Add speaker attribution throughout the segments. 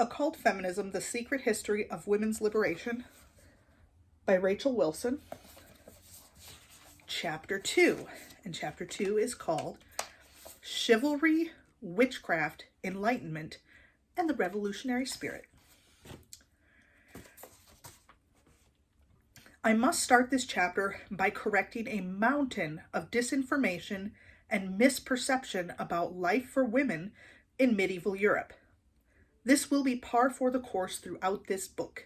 Speaker 1: Occult Feminism, The Secret History of Women's Liberation by Rachel Wilson, Chapter 2. And Chapter 2 is called Chivalry, Witchcraft, Enlightenment, and the Revolutionary Spirit. I must start this chapter by correcting a mountain of disinformation and misperception about life for women in medieval Europe. This will be par for the course throughout this book.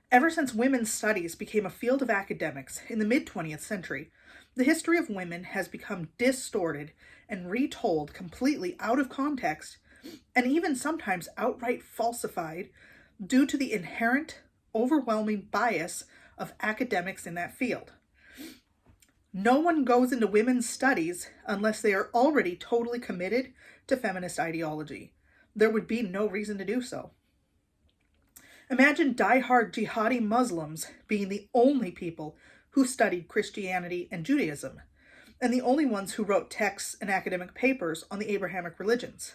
Speaker 1: Ever since women's studies became a field of academics in the mid-20th century, the history of women has become distorted and retold completely out of context, and even sometimes outright falsified due to the inherent, overwhelming bias of academics in that field. No one goes into women's studies unless they are already totally committed to feminist ideology. There would be no reason to do so. Imagine die-hard jihadi Muslims being the only people who studied Christianity and Judaism, and the only ones who wrote texts and academic papers on the Abrahamic religions.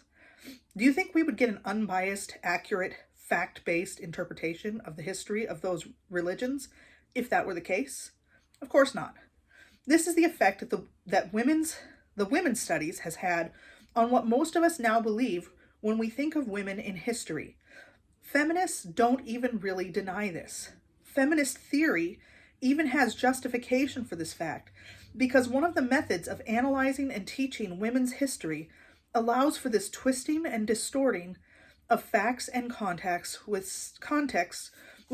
Speaker 1: Do you think we would get an unbiased, accurate, fact-based interpretation of the history of those religions if that were the case? Of course not. This is the effect that the women's studies has had on what most of us now believe when we think of women in history. Feminists don't even really deny this. Feminist theory even has justification for this fact, because one of the methods of analyzing and teaching women's history allows for this twisting and distorting of facts and context with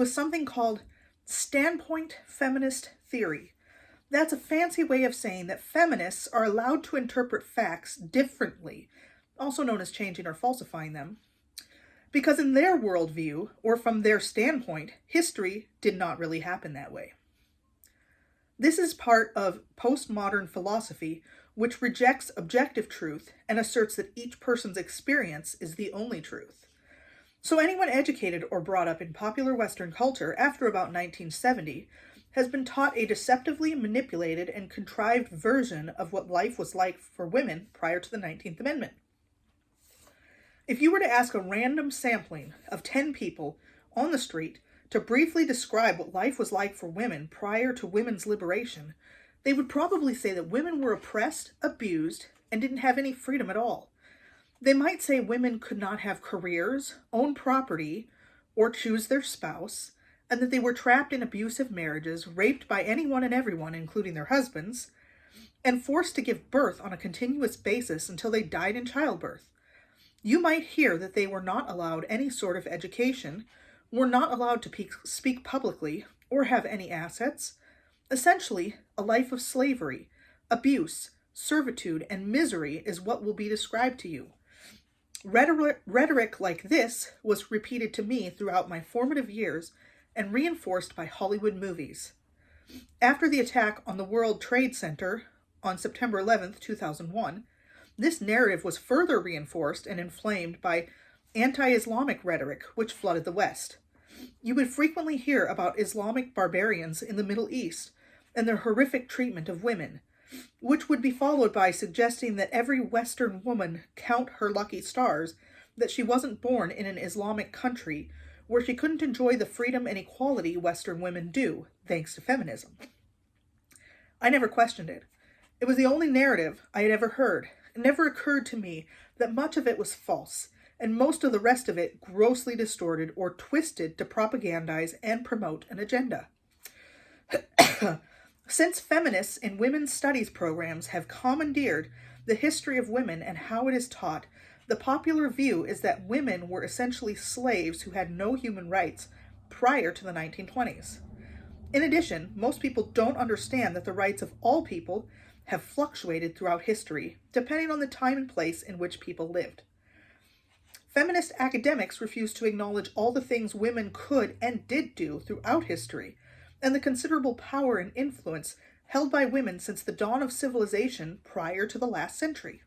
Speaker 1: something called standpoint feminist theory. That's a fancy way of saying that feminists are allowed to interpret facts differently, also known as changing or falsifying them, because in their worldview, or from their standpoint, history did not really happen that way. This is part of postmodern philosophy, which rejects objective truth and asserts that each person's experience is the only truth. So anyone educated or brought up in popular Western culture after about 1970 has been taught a deceptively manipulated and contrived version of what life was like for women prior to the 19th Amendment. If you were to ask a random sampling of 10 people on the street to briefly describe what life was like for women prior to women's liberation, they would probably say that women were oppressed, abused, and didn't have any freedom at all. They might say women could not have careers, own property, or choose their spouse, and that they were trapped in abusive marriages, raped by anyone and everyone, including their husbands, and forced to give birth on a continuous basis until they died in childbirth. You might hear that they were not allowed any sort of education, were not allowed to speak publicly, or have any assets. Essentially, a life of slavery, abuse, servitude, and misery is what will be described to you. Rhetoric like this was repeated to me throughout my formative years and reinforced by Hollywood movies. After the attack on the World Trade Center on September 11th, 2001, this narrative was further reinforced and inflamed by anti-Islamic rhetoric, which flooded the West. You would frequently hear about Islamic barbarians in the Middle East and their horrific treatment of women, which would be followed by suggesting that every Western woman count her lucky stars, that she wasn't born in an Islamic country where she couldn't enjoy the freedom and equality Western women do, thanks to feminism. I never questioned it. It was the only narrative I had ever heard. It never occurred to me that much of it was false, and most of the rest of it grossly distorted or twisted to propagandize and promote an agenda. Since feminists in women's studies programs have commandeered the history of women and how it is taught, the popular view is that women were essentially slaves who had no human rights prior to the 1920s. In addition, most people don't understand that the rights of all people have fluctuated throughout history, depending on the time and place in which people lived. Feminist academics refuse to acknowledge all the things women could and did do throughout history, and the considerable power and influence held by women since the dawn of civilization prior to the last century.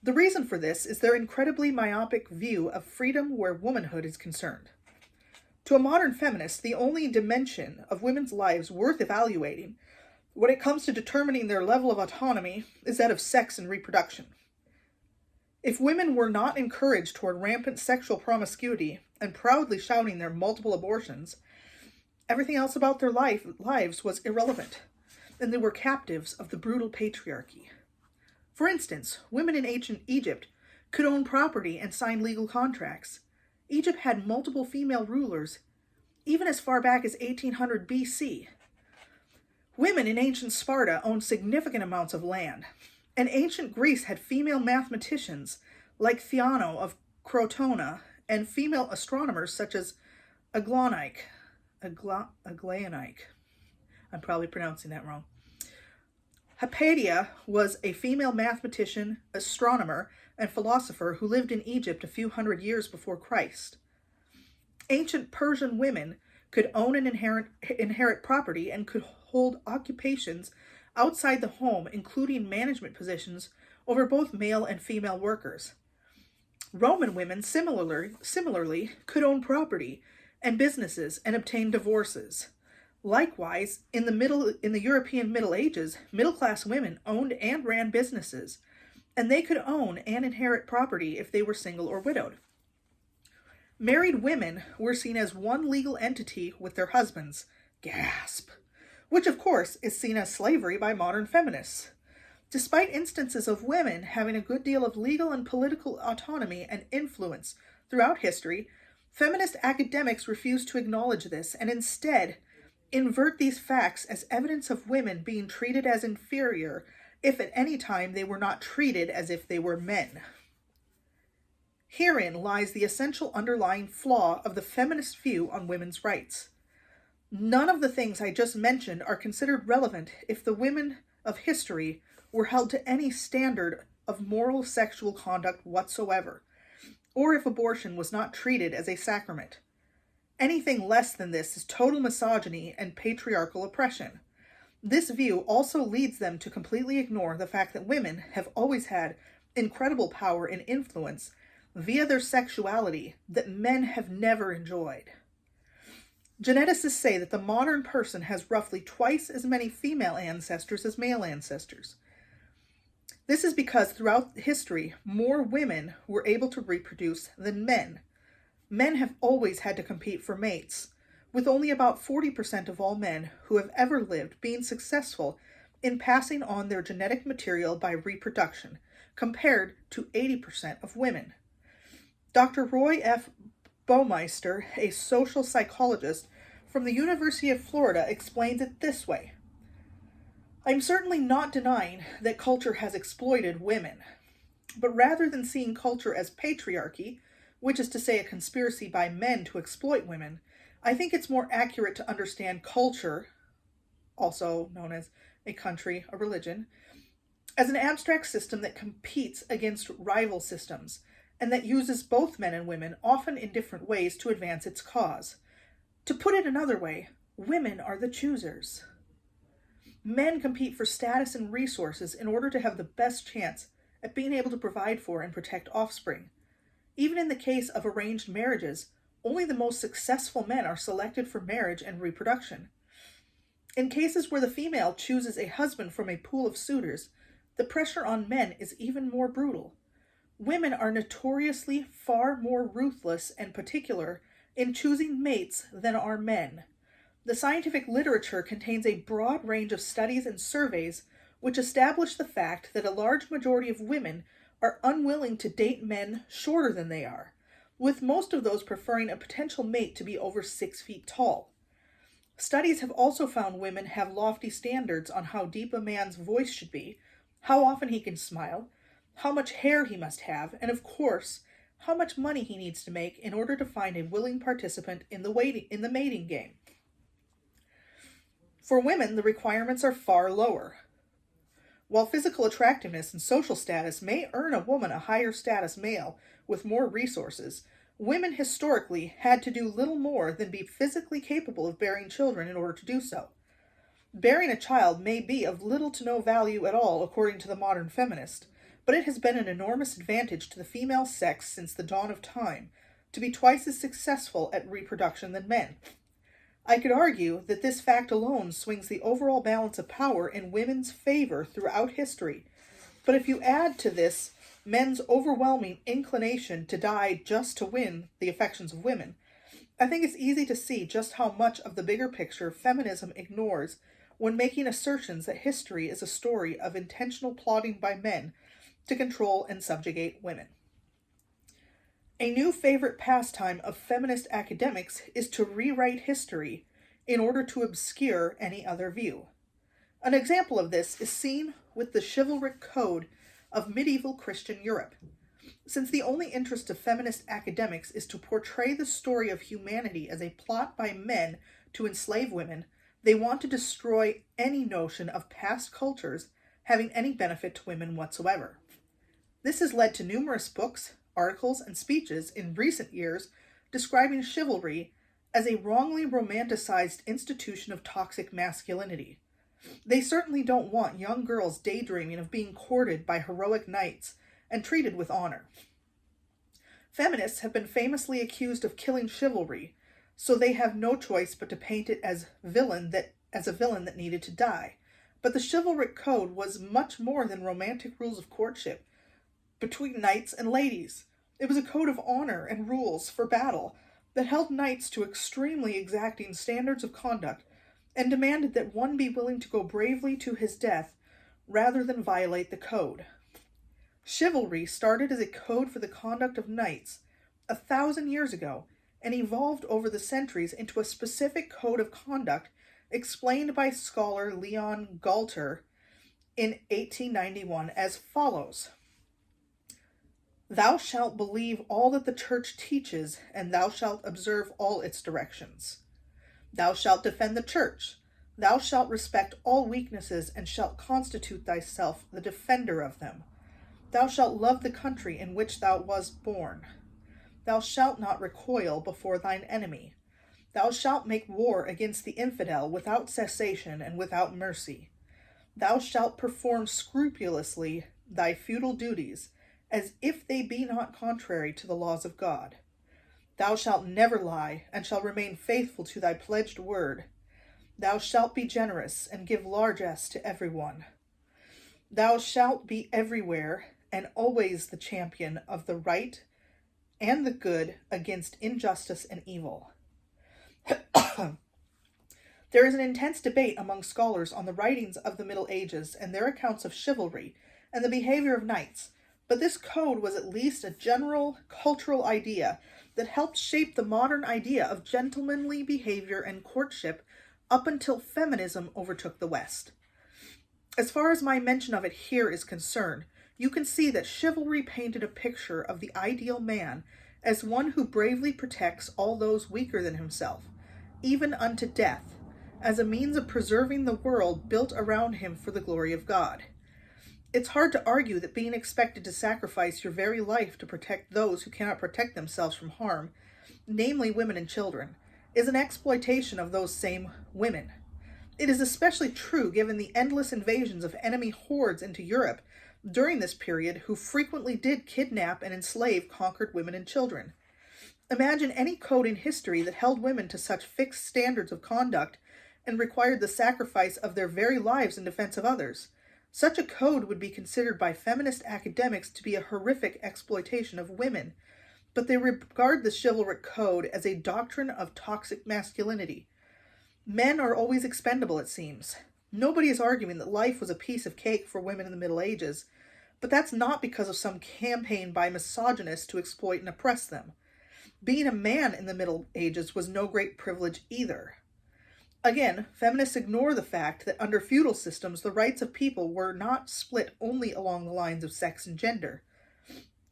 Speaker 1: The reason for this is their incredibly myopic view of freedom where womanhood is concerned. To a modern feminist, the only dimension of women's lives worth evaluating when it comes to determining their level of autonomy is that of sex and reproduction. If women were not encouraged toward rampant sexual promiscuity and proudly shouting their multiple abortions, everything else about their lives was irrelevant, and they were captives of the brutal patriarchy. For instance, women in ancient Egypt could own property and sign legal contracts. Egypt had multiple female rulers, even as far back as 1800 BC. Women in ancient Sparta owned significant amounts of land, and ancient Greece had female mathematicians like Theano of Crotona and female astronomers such as Aglaonike. I'm probably pronouncing that wrong. Hypatia was a female mathematician, astronomer, and philosopher who lived in Egypt a few hundred years before Christ. Ancient Persian women could own and inherit property and could hold occupations outside the home, including management positions over both male and female workers. Roman women similarly could own property and businesses and obtain divorces. Likewise, in the European Middle Ages, middle-class women owned and ran businesses, and they could own and inherit property if they were single or widowed. Married women were seen as one legal entity with their husbands. Gasp! Which, of course, is seen as slavery by modern feminists. Despite instances of women having a good deal of legal and political autonomy and influence throughout history, feminist academics refuse to acknowledge this and instead invert these facts as evidence of women being treated as inferior if at any time they were not treated as if they were men. Herein lies the essential underlying flaw of the feminist view on women's rights. None of the things I just mentioned are considered relevant if the women of history were held to any standard of moral sexual conduct whatsoever, or if abortion was not treated as a sacrament. Anything less than this is total misogyny and patriarchal oppression. This view also leads them to completely ignore the fact that women have always had incredible power and influence via their sexuality that men have never enjoyed. Geneticists say that the modern person has roughly twice as many female ancestors as male ancestors. This is because throughout history, more women were able to reproduce than men. Men have always had to compete for mates, with only about 40% of all men who have ever lived being successful in passing on their genetic material by reproduction, compared to 80% of women. Dr. Roy F. Baumeister, a social psychologist from the University of Florida, explains it this way. I'm certainly not denying that culture has exploited women, but rather than seeing culture as patriarchy, which is to say a conspiracy by men to exploit women, I think it's more accurate to understand culture, also known as a country, a religion, as an abstract system that competes against rival systems, and that uses both men and women, often in different ways, to advance its cause. To put it another way, women are the choosers. Men compete for status and resources in order to have the best chance at being able to provide for and protect offspring. Even in the case of arranged marriages, only the most successful men are selected for marriage and reproduction. In cases where the female chooses a husband from a pool of suitors, the pressure on men is even more brutal. Women are notoriously far more ruthless and particular in choosing mates than are men. The scientific literature contains a broad range of studies and surveys which establish the fact that a large majority of women are unwilling to date men shorter than they are, with most of those preferring a potential mate to be over 6 feet tall. Studies have also found women have lofty standards on how deep a man's voice should be, how often he can smile, how much hair he must have, and of course, how much money he needs to make in order to find a willing participant in the mating game. For women, the requirements are far lower. While physical attractiveness and social status may earn a woman a higher status male with more resources, women historically had to do little more than be physically capable of bearing children in order to do so. Bearing a child may be of little to no value at all according to the modern feminist, but it has been an enormous advantage to the female sex since the dawn of time to be twice as successful at reproduction than men. I could argue that this fact alone swings the overall balance of power in women's favor throughout history, but if you add to this men's overwhelming inclination to die just to win the affections of women, I think it's easy to see just how much of the bigger picture feminism ignores when making assertions that history is a story of intentional plotting by men to control and subjugate women. A new favorite pastime of feminist academics is to rewrite history in order to obscure any other view. An example of this is seen with the chivalric code of medieval Christian Europe. Since the only interest of feminist academics is to portray the story of humanity as a plot by men to enslave women, they want to destroy any notion of past cultures having any benefit to women whatsoever. This has led to numerous books, articles, and speeches in recent years describing chivalry as a wrongly romanticized institution of toxic masculinity. They certainly don't want young girls daydreaming of being courted by heroic knights and treated with honor. Feminists have been famously accused of killing chivalry, so they have no choice but to paint it as a villain that needed to die. But the chivalric code was much more than romantic rules of courtship between knights and ladies. It was a code of honor and rules for battle that held knights to extremely exacting standards of conduct and demanded that one be willing to go bravely to his death rather than violate the code. Chivalry started as a code for the conduct of knights 1,000 years ago and evolved over the centuries into a specific code of conduct explained by scholar Leon Galter in 1891 as follows. Thou shalt believe all that the church teaches, and thou shalt observe all its directions. Thou shalt defend the church. Thou shalt respect all weaknesses, and shalt constitute thyself the defender of them. Thou shalt love the country in which thou wast born. Thou shalt not recoil before thine enemy. Thou shalt make war against the infidel without cessation and without mercy. Thou shalt perform scrupulously thy feudal duties, as if they be not contrary to the laws of God. Thou shalt never lie, and shalt remain faithful to thy pledged word. Thou shalt be generous, and give largesse to every one. Thou shalt be everywhere, and always the champion of the right and the good against injustice and evil. There is an intense debate among scholars on the writings of the Middle Ages and their accounts of chivalry and the behavior of knights, but this code was at least a general cultural idea that helped shape the modern idea of gentlemanly behavior and courtship up until feminism overtook the West. As far as my mention of it here is concerned, you can see that chivalry painted a picture of the ideal man as one who bravely protects all those weaker than himself, even unto death, as a means of preserving the world built around him for the glory of God. It's hard to argue that being expected to sacrifice your very life to protect those who cannot protect themselves from harm, namely women and children, is an exploitation of those same women. It is especially true given the endless invasions of enemy hordes into Europe during this period who frequently did kidnap and enslave conquered women and children. Imagine any code in history that held women to such fixed standards of conduct and required the sacrifice of their very lives in defense of others. Such a code would be considered by feminist academics to be a horrific exploitation of women, but they regard the chivalric code as a doctrine of toxic masculinity. Men are always expendable, it seems. Nobody is arguing that life was a piece of cake for women in the Middle Ages, but that's not because of some campaign by misogynists to exploit and oppress them. Being a man in the Middle Ages was no great privilege either. Again, feminists ignore the fact that under feudal systems, the rights of people were not split only along the lines of sex and gender.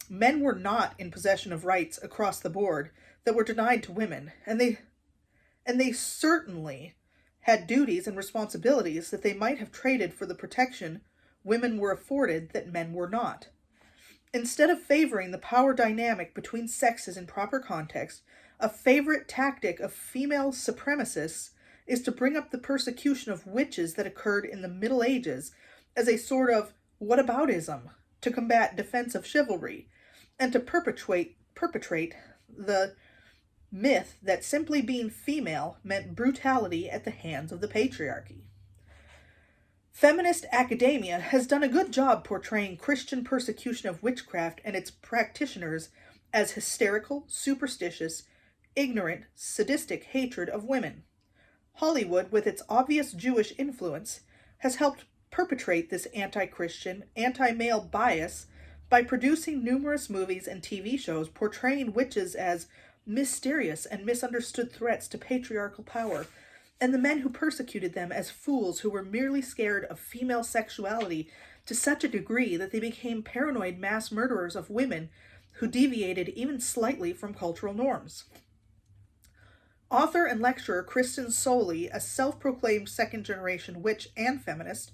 Speaker 1: Men were not in possession of rights across the board that were denied to women, and they certainly had duties and responsibilities that they might have traded for the protection women were afforded that men were not. Instead of favoring the power dynamic between sexes in proper context, a favorite tactic of female supremacists is to bring up the persecution of witches that occurred in the Middle Ages as a sort of whataboutism to combat defense of chivalry, and to perpetrate the myth that simply being female meant brutality at the hands of the patriarchy. Feminist academia has done a good job portraying Christian persecution of witchcraft and its practitioners as hysterical, superstitious, ignorant, sadistic hatred of women. Hollywood, with its obvious Jewish influence, has helped perpetrate this anti-Christian, anti-male bias by producing numerous movies and TV shows portraying witches as mysterious and misunderstood threats to patriarchal power, and the men who persecuted them as fools who were merely scared of female sexuality to such a degree that they became paranoid mass murderers of women who deviated even slightly from cultural norms. Author and lecturer Kristen Soley, a self-proclaimed second-generation witch and feminist,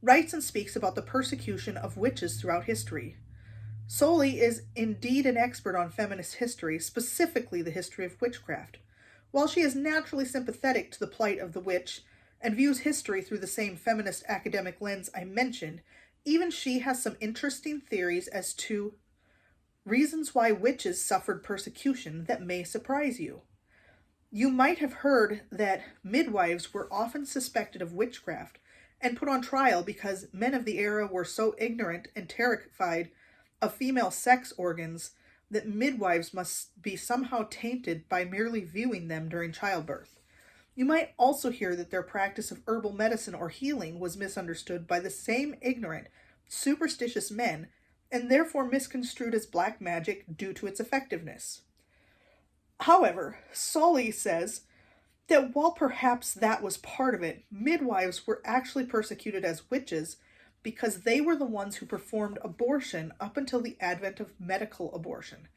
Speaker 1: writes and speaks about the persecution of witches throughout history. Soley is indeed an expert on feminist history, specifically the history of witchcraft. While she is naturally sympathetic to the plight of the witch and views history through the same feminist academic lens I mentioned, even she has some interesting theories as to reasons why witches suffered persecution that may surprise you. You might have heard that midwives were often suspected of witchcraft and put on trial because men of the era were so ignorant and terrified of female sex organs that midwives must be somehow tainted by merely viewing them during childbirth. You might also hear that their practice of herbal medicine or healing was misunderstood by the same ignorant, superstitious men and therefore misconstrued as black magic due to its effectiveness. However, Soley says that while perhaps that was part of it, midwives were actually persecuted as witches because they were the ones who performed abortion up until the advent of medical abortion,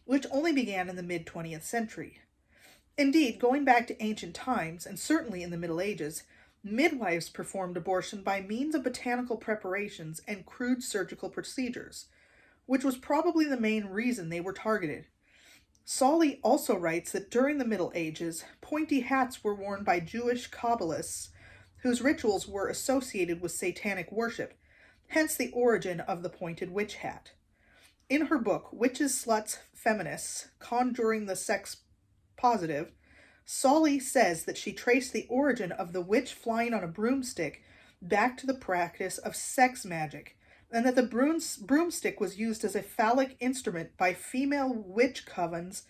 Speaker 1: which only began in the mid-20th century. Indeed, going back to ancient times, and certainly in the Middle Ages, midwives performed abortion by means of botanical preparations and crude surgical procedures, which was probably the main reason they were targeted. Soley also writes that during the Middle Ages, pointy hats were worn by Jewish Kabbalists whose rituals were associated with satanic worship, hence the origin of the pointed witch hat. In her book, Witches, Sluts, Feminists, Conjuring the Sex Positive, Soley says that she traced the origin of the witch flying on a broomstick back to the practice of sex magic, and that the broomstick was used as a phallic instrument by female witch covens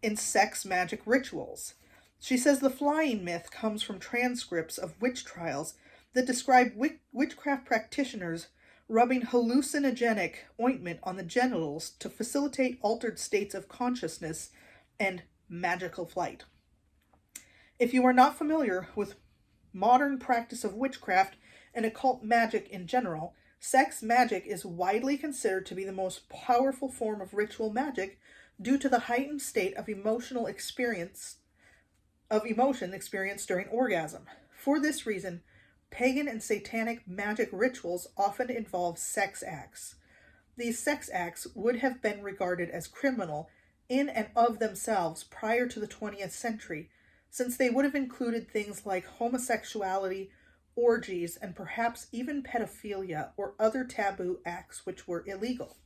Speaker 1: in sex magic rituals. She says the flying myth comes from transcripts of witch trials that describe witchcraft practitioners rubbing hallucinogenic ointment on the genitals to facilitate altered states of consciousness and magical flight. If you are not familiar with modern practice of witchcraft and occult magic in general, sex magic is widely considered to be the most powerful form of ritual magic due to the heightened state of emotion experienced during orgasm. For this reason, pagan and satanic magic rituals often involve sex acts. These sex acts would have been regarded as criminal in and of themselves prior to the 20th century, since they would have included things like homosexuality, orgies, and perhaps even pedophilia or other taboo acts which were illegal.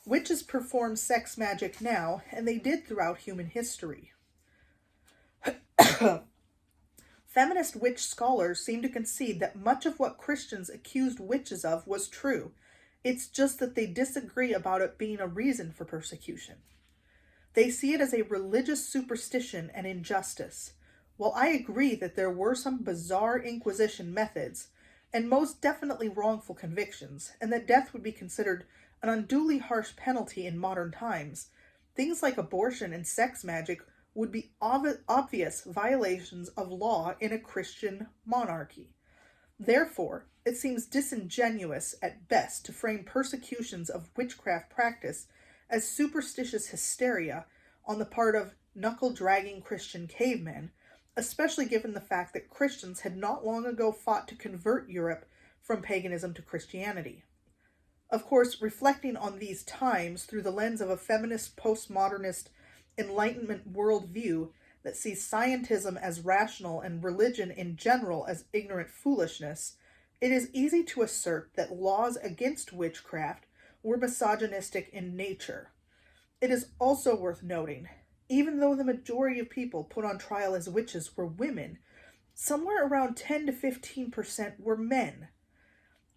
Speaker 1: Witches perform sex magic now, and they did throughout human history. Feminist witch scholars seem to concede that much of what Christians accused witches of was true. It's just that they disagree about it being a reason for persecution. They see it as a religious superstition and injustice. While I agree that there were some bizarre Inquisition methods, and most definitely wrongful convictions, and that death would be considered an unduly harsh penalty in modern times, things like abortion and sex magic would be obvious violations of law in a Christian monarchy. Therefore, it seems disingenuous at best to frame persecutions of witchcraft practice as superstitious hysteria on the part of knuckle-dragging Christian cavemen, especially given the fact that Christians had not long ago fought to convert Europe from paganism to Christianity. Of course, reflecting on these times through the lens of a feminist, postmodernist, Enlightenment worldview that sees scientism as rational and religion in general as ignorant foolishness, it is easy to assert that laws against witchcraft were misogynistic in nature. It is also worth noting, even though the majority of people put on trial as witches were women, somewhere around 10 to 15% were men.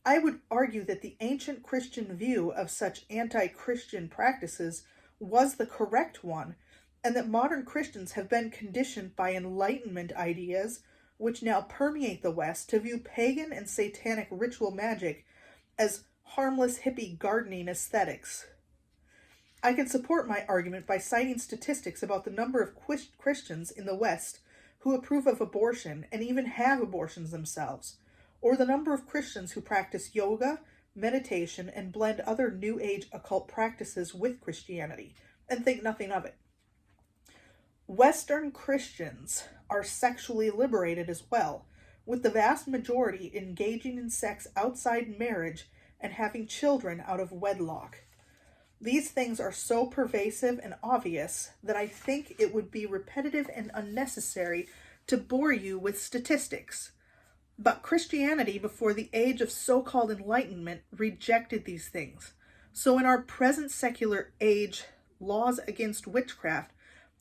Speaker 1: I would argue that the ancient Christian view of such anti-Christian practices was the correct one, and that modern Christians have been conditioned by Enlightenment ideas, which now permeate the West, to view pagan and satanic ritual magic as harmless hippie gardening aesthetics. I can support my argument by citing statistics about the number of Christians in the West who approve of abortion and even have abortions themselves, or the number of Christians who practice yoga, meditation, and blend other New Age occult practices with Christianity, and think nothing of it. Western Christians are sexually liberated as well, with the vast majority engaging in sex outside marriage and having children out of wedlock. These things are so pervasive and obvious that I think it would be repetitive and unnecessary to bore you with statistics. But Christianity, before the age of so-called Enlightenment, rejected these things. So in our present secular age, laws against witchcraft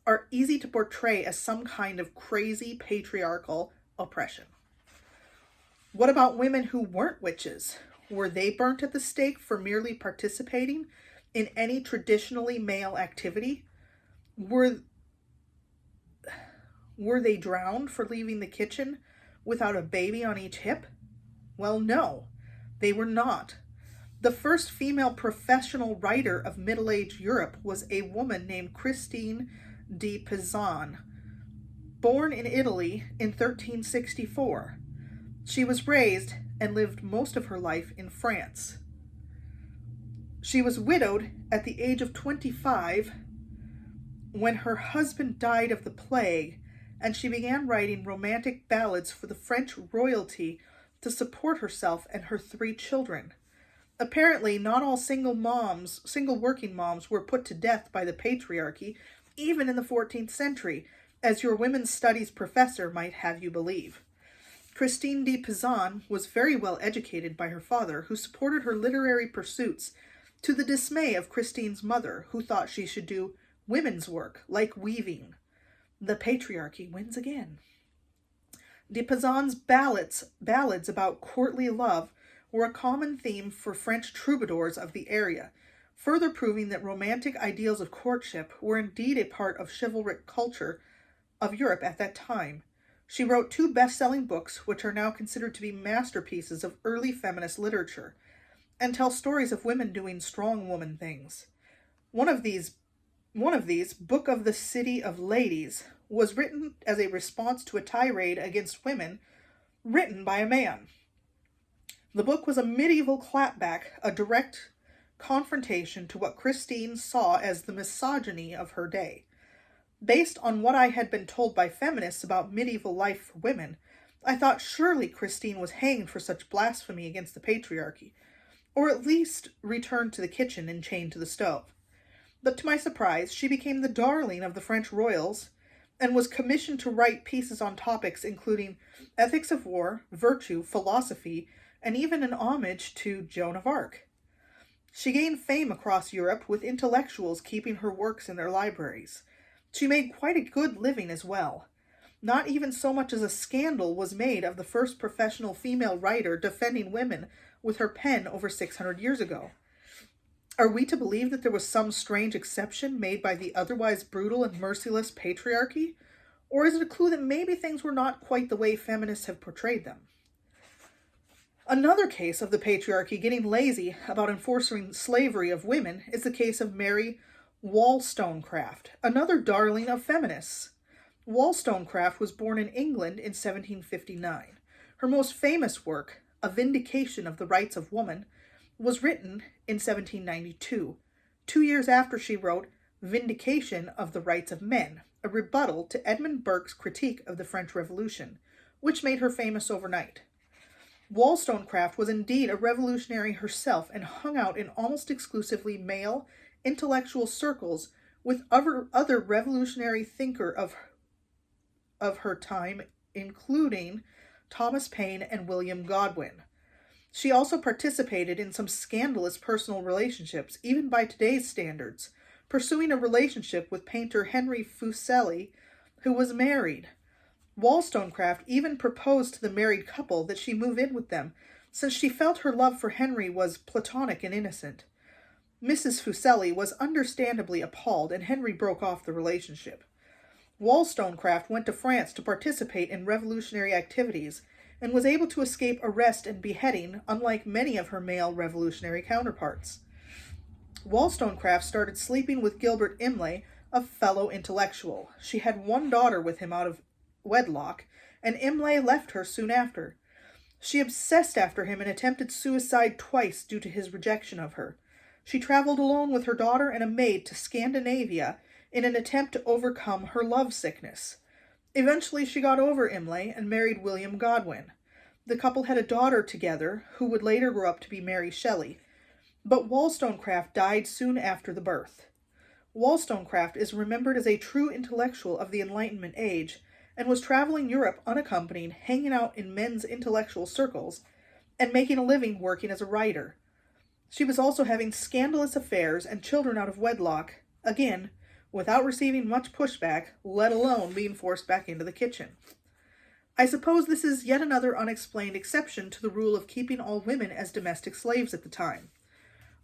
Speaker 1: are easy to portray as some kind of crazy patriarchal oppression. What about women who weren't witches? Were they burnt at the stake for merely participating in any traditionally male activity? Were they drowned for leaving the kitchen without a baby on each hip? Well, no, they were not. The first female professional writer of Middle-Age Europe was a woman named Christine de Pizan, born in Italy in 1364. She was raised and lived most of her life in France. She was widowed at the age of 25 when her husband died of the plague, and she began writing romantic ballads for the French royalty to support herself and her 3 children. Apparently, not all single working moms were put to death by the patriarchy, even in the 14th century, as your women's studies professor might have you believe. Christine de Pizan was very well educated by her father, who supported her literary pursuits, to the dismay of Christine's mother, who thought she should do women's work, like weaving. The patriarchy wins again. De Pizan's ballads about courtly love were a common theme for French troubadours of the area, further proving that romantic ideals of courtship were indeed a part of chivalric culture of Europe at that time. She wrote 2 best-selling books, which are now considered to be masterpieces of early feminist literature, and tell stories of women doing strong woman things. One of these, Book of the City of Ladies, was written as a response to a tirade against women written by a man. The book was a medieval clapback, a direct confrontation to what Christine saw as the misogyny of her day. Based on what I had been told by feminists about medieval life for women, I thought surely Christine was hanged for such blasphemy against the patriarchy, or at least returned to the kitchen and chained to the stove. But to my surprise, she became the darling of the French royals and was commissioned to write pieces on topics including ethics of war, virtue, philosophy, and even an homage to Joan of Arc. She gained fame across Europe, with intellectuals keeping her works in their libraries. She made quite a good living as well. Not even so much as a scandal was made of the first professional female writer defending women with her pen over 600 years ago. Are we to believe that there was some strange exception made by the otherwise brutal and merciless patriarchy? Or is it a clue that maybe things were not quite the way feminists have portrayed them? Another case of the patriarchy getting lazy about enforcing slavery of women is the case of Mary Wollstonecraft, another darling of feminists. Wollstonecraft was born in England in 1759. Her most famous work, A Vindication of the Rights of Woman, was written in 1792, 2 years after she wrote Vindication of the Rights of Men, a rebuttal to Edmund Burke's critique of the French Revolution, which made her famous overnight. Wollstonecraft was indeed a revolutionary herself and hung out in almost exclusively male intellectual circles with other revolutionary thinkers of her time, including Thomas Paine and William Godwin. She also participated in some scandalous personal relationships, even by today's standards, pursuing a relationship with painter Henry Fuseli, who was married. Wollstonecraft even proposed to the married couple that she move in with them, since she felt her love for Henry was platonic and innocent. Mrs. Fuseli was understandably appalled, and Henry broke off the relationship. Wollstonecraft went to France to participate in revolutionary activities, and was able to escape arrest and beheading, unlike many of her male revolutionary counterparts. Wollstonecraft started sleeping with Gilbert Imlay, a fellow intellectual. She had one daughter with him out of wedlock, and Imlay left her soon after. She obsessed after him and attempted suicide twice due to his rejection of her. She traveled alone with her daughter and a maid to Scandinavia in an attempt to overcome her love sickness. Eventually she got over Imlay and married William Godwin. The couple had a daughter together, who would later grow up to be Mary Shelley, but Wollstonecraft died soon after the birth. Wollstonecraft is remembered as a true intellectual of the Enlightenment age, and was traveling Europe unaccompanied, hanging out in men's intellectual circles, and making a living working as a writer. She was also having scandalous affairs and children out of wedlock, again, without receiving much pushback, let alone being forced back into the kitchen. I suppose this is yet another unexplained exception to the rule of keeping all women as domestic slaves at the time.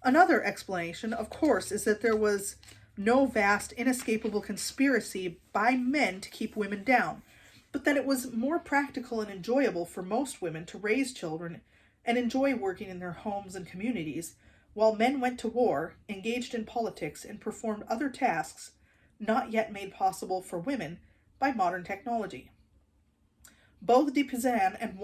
Speaker 1: Another explanation, of course, is that there was no vast, inescapable conspiracy by men to keep women down, but that it was more practical and enjoyable for most women to raise children and enjoy working in their homes and communities, while men went to war, engaged in politics, and performed other tasks not yet made possible for women by modern technology. Both de Pizan and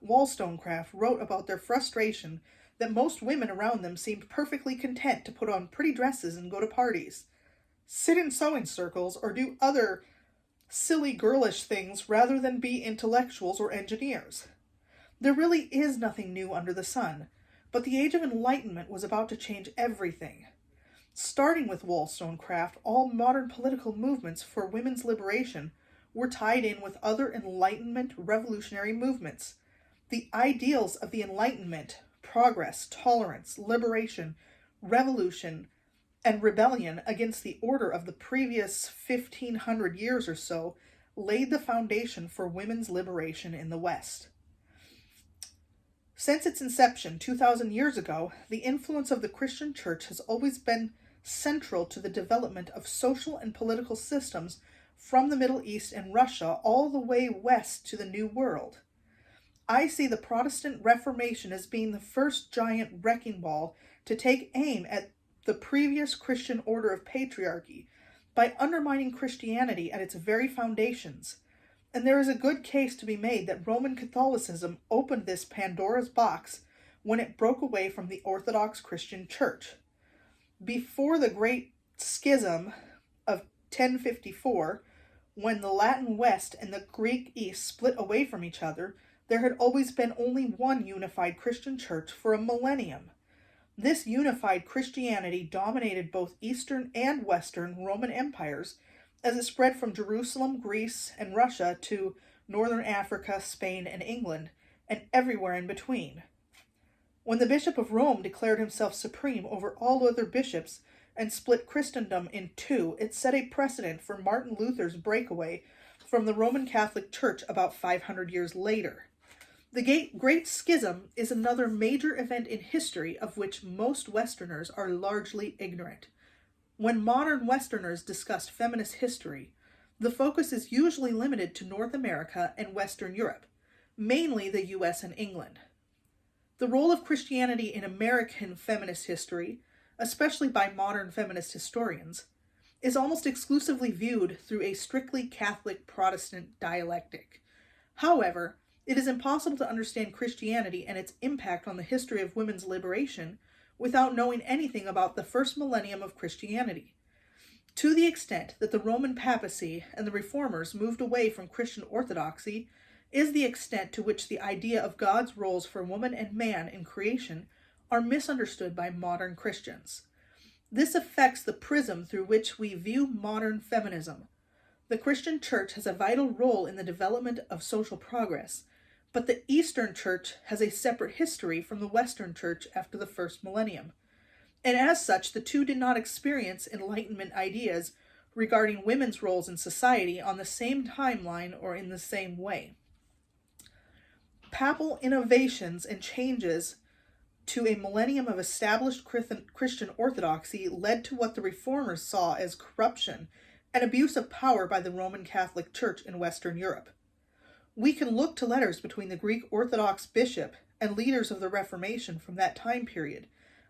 Speaker 1: Wollstonecraft wrote about their frustration that most women around them seemed perfectly content to put on pretty dresses and go to parties, sit in sewing circles, or do other silly girlish things rather than be intellectuals or engineers. There really is nothing new under the sun, but the Age of Enlightenment was about to change everything. Starting with Wollstonecraft, all modern political movements for women's liberation were tied in with other Enlightenment revolutionary movements. The ideals of the Enlightenment, progress, tolerance, liberation, revolution, and rebellion against the order of the previous 1,500 years or so laid the foundation for women's liberation in the West. Since its inception 2,000 years ago, the influence of the Christian Church has always been central to the development of social and political systems from the Middle East and Russia all the way west to the New World. I see the Protestant Reformation as being the first giant wrecking ball to take aim at the previous Christian order of patriarchy by undermining Christianity at its very foundations, and there is a good case to be made that Roman Catholicism opened this Pandora's box when it broke away from the Orthodox Christian Church. Before the Great Schism of 1054, when the Latin West and the Greek East split away from each other, there had always been only one unified Christian church for a millennium. This unified Christianity dominated both Eastern and Western Roman empires as it spread from Jerusalem, Greece, and Russia to northern Africa, Spain, and England, and everywhere in between. When the Bishop of Rome declared himself supreme over all other bishops and split Christendom in two, it set a precedent for Martin Luther's breakaway from the Roman Catholic Church about 500 years later. The Great Schism is another major event in history of which most Westerners are largely ignorant. When modern Westerners discuss feminist history, the focus is usually limited to North America and Western Europe, mainly the US and England. The role of Christianity in American feminist history, especially by modern feminist historians, is almost exclusively viewed through a strictly Catholic Protestant dialectic. However, it is impossible to understand Christianity and its impact on the history of women's liberation without knowing anything about the first millennium of Christianity. To the extent that the Roman papacy and the reformers moved away from Christian orthodoxy is the extent to which the idea of God's roles for woman and man in creation are misunderstood by modern Christians. This affects the prism through which we view modern feminism. The Christian Church has a vital role in the development of social progress, but the Eastern Church has a separate history from the Western Church after the first millennium, and as such the two did not experience Enlightenment ideas regarding women's roles in society on the same timeline or in the same way. Papal innovations and changes to a millennium of established Christian orthodoxy led to what the Reformers saw as corruption and abuse of power by the Roman Catholic Church in Western Europe. We can look to letters between the Greek Orthodox bishop and leaders of the Reformation from that time period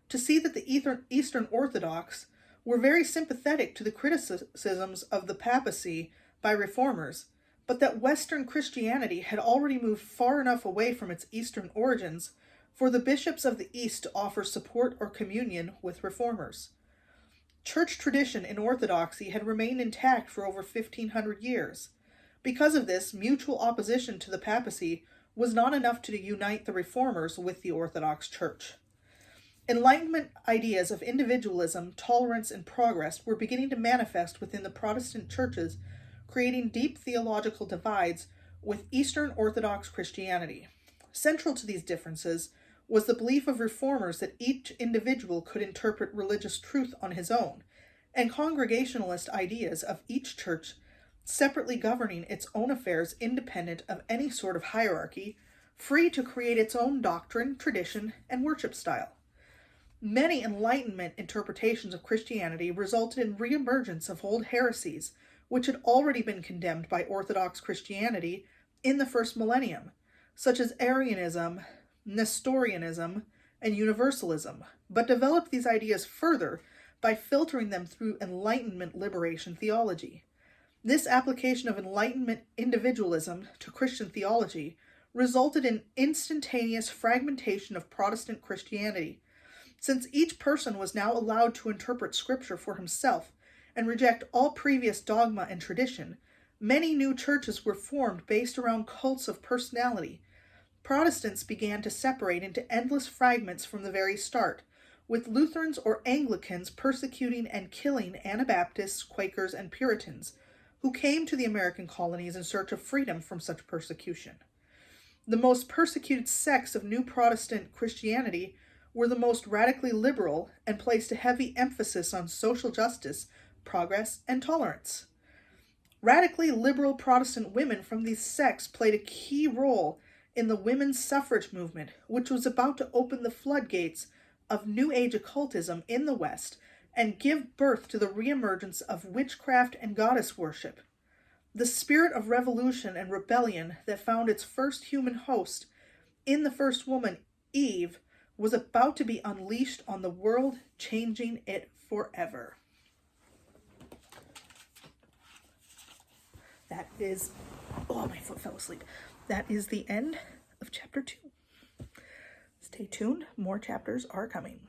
Speaker 1: to see that the Eastern Orthodox were very sympathetic to the criticisms of the papacy by Reformers, but that Western Christianity had already moved far enough away from its Eastern origins for the bishops of the East to offer support or communion with Reformers. Church tradition in Orthodoxy had remained intact for over 1,500 years. Because of this, mutual opposition to the papacy was not enough to unite the Reformers with the Orthodox Church. Enlightenment ideas of individualism, tolerance, and progress were beginning to manifest within the Protestant churches, creating deep theological divides with Eastern Orthodox Christianity. Central to these differences was the belief of Reformers that each individual could interpret religious truth on his own, and Congregationalist ideas of each church separately governing its own affairs independent of any sort of hierarchy, free to create its own doctrine, tradition, and worship style. Many Enlightenment interpretations of Christianity resulted in reemergence of old heresies, which had already been condemned by Orthodox Christianity in the first millennium, such as Arianism, Nestorianism, and Universalism, but developed these ideas further by filtering them through Enlightenment liberation theology. This application of Enlightenment individualism to Christian theology resulted in instantaneous fragmentation of Protestant Christianity, since each person was now allowed to interpret Scripture for himself and reject all previous dogma and tradition. Many new churches were formed based around cults of personality. Protestants began to separate into endless fragments from the very start, with Lutherans or Anglicans persecuting and killing Anabaptists, Quakers, and Puritans, who came to the American colonies in search of freedom from such persecution. The most persecuted sects of new Protestant Christianity were the most radically liberal and placed a heavy emphasis on social justice, progress, and tolerance. Radically liberal Protestant women from these sects played a key role in the women's suffrage movement, which was about to open the floodgates of New Age occultism in the West and give birth to the reemergence of witchcraft and goddess worship. The spirit of revolution and rebellion that found its first human host in the first woman, Eve, was about to be unleashed on the world, changing it forever. That is... Oh, my foot fell asleep. That is the end of chapter 2. Stay tuned. More chapters are coming.